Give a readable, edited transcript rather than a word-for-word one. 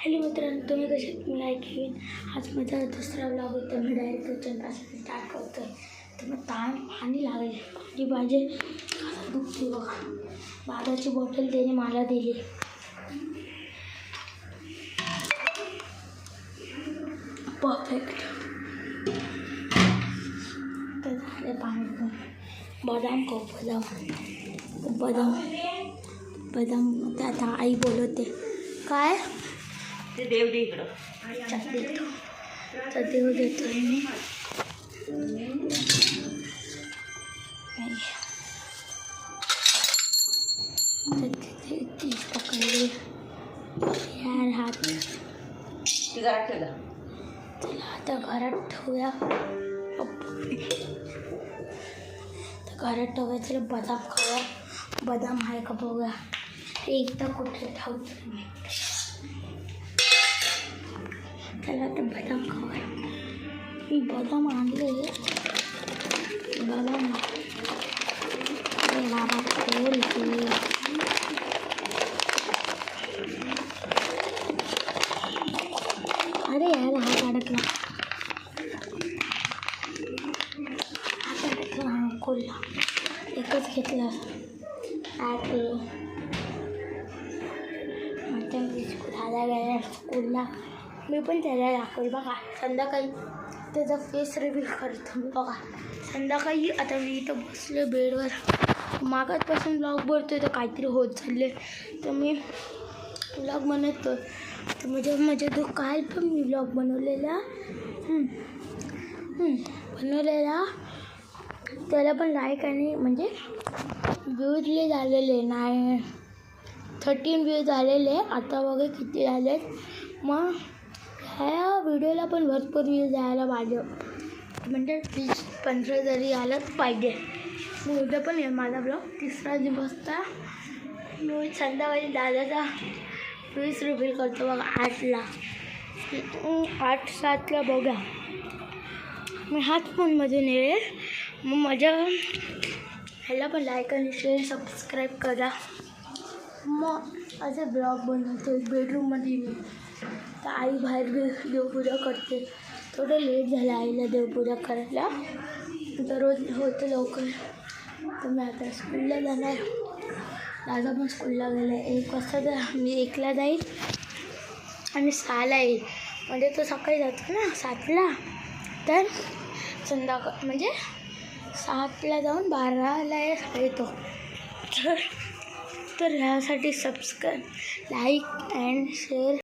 Hello मित्रांनो, तुम्ही कसे मी लाईक घेईन. आज माझा दुसरा व्लॉग होता. मी डायरेक्ट किचनपासून स्टार्ट करतो आहे. तर मग पाणी लागेल. पाणी पाहिजे. दुखते बघा. दादाची बॉटल त्याने मला दिली. परफेक्ट. तर झालं पाणी पण. बदाम खाऊ. बदाम ते आता आई बोलवते. काय ते देव दे इकडं देतो. तर देव देतो मी. पकडले यार हात. ती घरात ठेवला. चला आता घरात ठेवूया. तर घरात ठेवायचं. बदाम खाऊया. बदाम आहे का बघूया. एकदा कुठे ठेवतो मी. त्याला आता बदाम खाऊया. मी बदाम आणले. बदाम बाबा खोलते. अरे यार हात अडकला. हां खोलला. एकच घेतला. दादा गेला स्कूलला. मी पण त्याला दाखवलं बघा. संध्याकाळी त्याचा फेस रिव्हील करतो मी बघा. संध्याकाळी आता मी इथं बसले बेडवर. मागासपासून ब्लॉग बनतो तर काहीतरी होत चालले. तर मी ब्लॉग बनवतो. तर म्हणजे तो काल पण मी ब्लॉग बनवलेला. त्याला पण लाईक आणि म्हणजे व्ह्यूजले झालेले नाही. 13 व्ह्यूज झालेले. आता बघा किती झाले. मग ह्या व्हिडिओला पण भरपूर व्ह्यूज जायला पाहिजे. म्हणजे 20-15 जरी आलंच पाहिजे. मग उद्या पण आहे माझा ब्लॉग. तिसरा दिवसचा मी संध्याकाळी दादाचा फेस रिव्हील करतो बघा 8ला. 8-7ला बघा. मी हाच फोनमधून येईल. मग माझ्या ह्याला पण लाईक आणि शेअर सबस्क्राईब करा. मग असे ब्लॉग बनवते बेडरूममध्ये मी. तर आई बाहेर देवपूजा करते. थोडं लेट झालं आईला देवपूजा करायला. दररोज होतं लवकर. तर मी आता स्कूलला जाणार. दादा पण स्कूलला गेला. 1 वाजता तर मी 1ला जाईल आणि 6ला येईल. म्हणजे तो सकाळी जातो ना 7ला. तर संध्याकाळ म्हणजे 7ला जाऊन 12ला येतो. तर ह्यासाठी सबस्क्राईब लाईक अँड शेअर